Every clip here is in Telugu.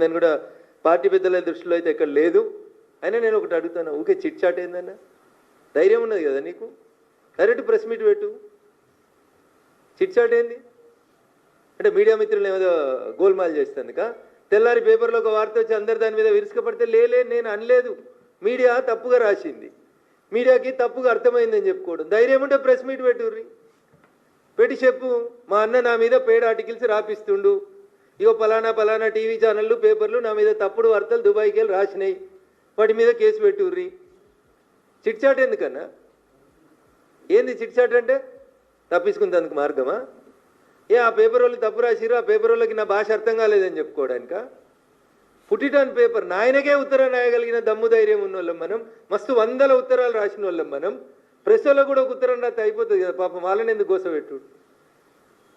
నేను కూడా పార్టీ పెద్దల దృష్టిలో అయితే ఎక్కడ లేదు. అయినా నేను ఒకటి అడుగుతాను, ఊకే చిట్ చాట్ ఏందన్నా? ధైర్యం ఉన్నది కదా నీకు, డైరెక్ట్ ప్రెస్ మీట్ పెట్టు. చిట్ చాట్ ఏంది అంటే మీడియా మిత్రులు ఏదో గోల్మాల్ చేస్తుంది కా తెల్లారి పేపర్లో ఒక వార్త వచ్చి అందరు దాని మీద విరుచుకపడితే లేలే నేను అనలేదు, మీడియా తప్పుగా రాసింది, మీడియాకి తప్పుగా అర్థమైందని చెప్పుకోవడం. ధైర్యం ఉంటే ప్రెస్ మీట్ పెట్టుర్రి, పెట్టి చెప్పు మా అన్న నా మీద పెయిడ్ ఆర్టికల్స్ రాపిస్తుండు, ఇగో పలానా పలానా టీవీ ఛానళ్ళు పేపర్లు నా మీద తప్పుడు వార్తలు దుబాయ్కి వెళ్ళి రాసినాయి, వాటి మీద కేసు పెట్టుర్రి. చిట్ చాట్ ఎందుకన్నా? ఏంది చిట్ చాట్ అంటే? తప్పించుకుంటందుకు మార్గమా? ఆ పేపర్ వాళ్ళు తప్పు రాసిరు, ఆ పేపర్ వాళ్ళకి నా భాష అర్థం కాలేదని చెప్పుకోవడానిక? Put it on paper. నాయనకే ఉత్తరం రాయగలిగిన దమ్ము ధైర్యం ఉన్న వాళ్ళం మనం, మస్తు 100 ఉత్తరాలు రాసిన వాళ్ళం మనం. ప్రెస్ వాళ్ళకు కూడా ఒక ఉత్తరం రాస్తే అయిపోతుంది కదా, పాపం వాళ్ళని ఎందుకు గోసపెట్టుడు?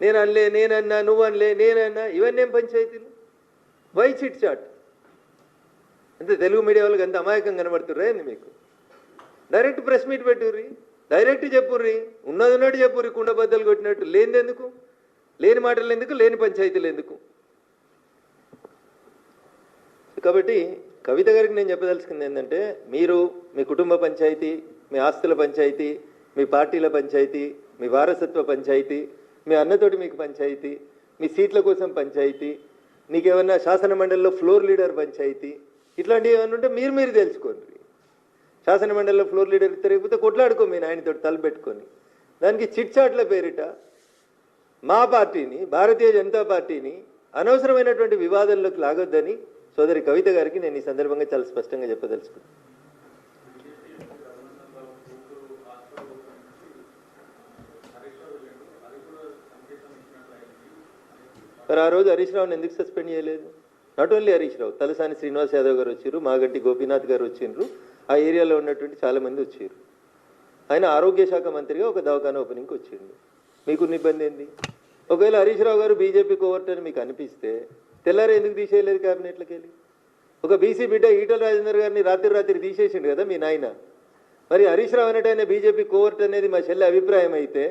నేను అనలే, నేనన్నా, నువ్వు అనలే, నేనన్నా, ఇవన్నీ ఏం పంచాయతీలు? Why chit chat? అంతే తెలుగు మీడియా వాళ్ళకి అంత అమాయకం కనబడుతుర్రా ఏంది మీకు? డైరెక్ట్ ప్రెస్ మీట్ పెట్టుర్రి, డైరెక్ట్ చెప్పుర్రి, ఉన్నది ఉన్నట్టు చెప్పుర్రి, కుండబద్దలు కొట్టినట్టు. లేనిదెందుకు? లేని మాటలు ఎందుకు? లేని పంచాయతీలు ఎందుకు? కాబట్టి కవిత గారికి నేను చెప్పదలుచుకుంది ఏంటంటే, మీరు మీ కుటుంబ పంచాయతీ, మీ ఆస్తుల పంచాయతీ, మీ పార్టీల పంచాయతీ, మీ వారసత్వ పంచాయతీ, మీ అన్నతోటి మీకు పంచాయతీ, మీ సీట్ల కోసం పంచాయతీ, నీకేమన్నా శాసన మండలిలో ఫ్లోర్ లీడర్ పంచాయతీ, ఇట్లాంటివి ఏమన్నా ఉంటే మీరు తెలుసుకోండి. శాసన మండలిలో ఫ్లోర్ లీడర్ తిరిగిపోతే కొట్లాడుకో మీ నాయనతో తలపెట్టుకొని. దానికి చిట్ చాట్ల పేరిట మా పార్టీని, భారతీయ జనతా పార్టీని అనవసరమైనటువంటి వివాదంలోకి లాగొద్దని సోదరి కవిత గారికి నేను ఈ సందర్భంగా చాలా స్పష్టంగా చెప్పదలుచుకున్నాను. మరి ఆ రోజు హరీష్ రావుని ఎందుకు సస్పెండ్ చేయలేదు? నాట్ ఓన్లీ హరీష్ రావు, తలసాని శ్రీనివాస్ యాదవ్ గారు వచ్చారు, మాగంటి గోపీనాథ్ గారు వచ్చిండ్రు, ఆ ఏరియాలో ఉన్నటువంటి చాలామంది వచ్చారు. ఆయన ఆరోగ్య శాఖ మంత్రిగా ఒక దవాఖానా ఓపెనింగ్కి వచ్చిండు. మీకున్న ఇబ్బంది ఏంది? ఒకవేళ హరీష్ రావు గారు బీజేపీ కోవర్ట్ అని మీకు అనిపిస్తే తెల్లారి ఎందుకు తీసేయలేదు క్యాబినెట్లోకి వెళ్ళి? ఒక బీసీ బిడ్డ ఈటల రాజేందర్ గారిని రాత్రి తీసేసిండు కదా మీ నాయన. మరి హరీష్ రావు అనేటైనా బీజేపీ కోవర్ట్ అనేది మా చెల్లె అభిప్రాయం అయితే,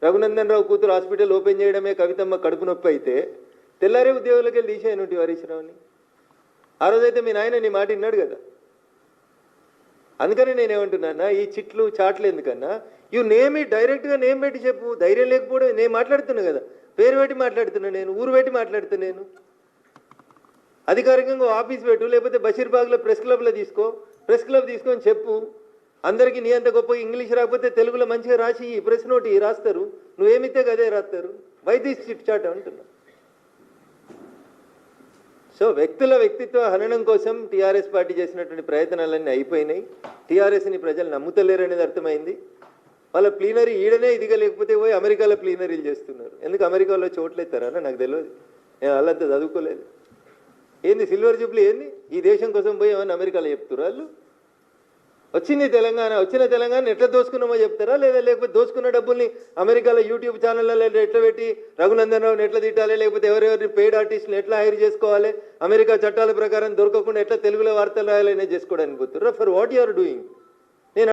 రఘునందన్ రావు కూతురు హాస్పిటల్ ఓపెన్ చేయడమే కవితమ్మ కడుపు నొప్పి అయితే, తెల్లారే ఉద్యోగులకి వెళ్ళి తీసేయనుంటి హరీష్ రావుని. ఆ రోజైతే మీ నాయన నీ మాట విన్నాడు కదా. అందుకని నేనేమంటున్నా, ఈ చిట్లు చాట్లు ఎందుకన్నా, ఇవి నేమి డైరెక్ట్గా నేమ్ పెట్టి చెప్పు. ధైర్యం లేకపోవడం, నేను మాట్లాడుతున్నా కదా, పేరు పెట్టి మాట్లాడుతున్నా, నేను ఊరు పెట్టి మాట్లాడుతున్నా, నేను అధికారికంగా ఆఫీస్ పెట్టు, లేకపోతే బషీర్బాగ్లో ప్రెస్ క్లబ్లో తీసుకో, ప్రెస్ క్లబ్ తీసుకొని చెప్పు. అందరికీ నీ అంత గొప్ప ఇంగ్లీష్ రాకపోతే తెలుగులో మంచిగా రాసి ప్రెస్ నోట్ రాస్తారు, నువ్వేమితే అదే రాస్తారు. వై దిస్ చిట్ చాట్ అంటున్నా. సో వ్యక్తుల వ్యక్తిత్వ హననం కోసం టీఆర్ఎస్ పార్టీ చేసినటువంటి ప్రయత్నాలన్నీ అయిపోయినాయి. టీఆర్ఎస్ని ప్రజలు నమ్ముతలేరు అనేది అర్థమైంది. వాళ్ళ ప్లీనరీ ఈడనే ఇదిగా లేకపోతే పోయి అమెరికాలో ప్లీనరీలు చేస్తున్నారు. ఎందుకు అమెరికాలో చోట్లు ఎత్తారా నాకు తెలియదు, నేను వాళ్ళంతా చదువుకోలేదు. ఏంది సిల్వర్ జూబ్లీ ఏంది? ఈ దేశం కోసం పోయి ఏమన్నా అమెరికాలో చెప్తున్నారు వాళ్ళు? వచ్చిన తెలంగాణ ఎట్లా దోసుకున్నామో చెప్తారా, లేకపోతే దోసుకున్న డబ్బుల్ని అమెరికాలో యూట్యూబ్ ఛానళ్ళలో ఎట్లా పెట్టి రఘునందన్ రావుని ఎట్లా తిట్టాలి, లేకపోతే ఎవరెవరిని పెయిడ్ ఆర్టిస్టులు ఎట్లా హైర్ చేసుకోవాలి, అమెరికా చట్టాల ప్రకారం దొరకకుండా ఎట్లా తెలుగులో వార్తలు రాయాలనే చేసుకోవడానికి పోతున్నారు. For what you are doing?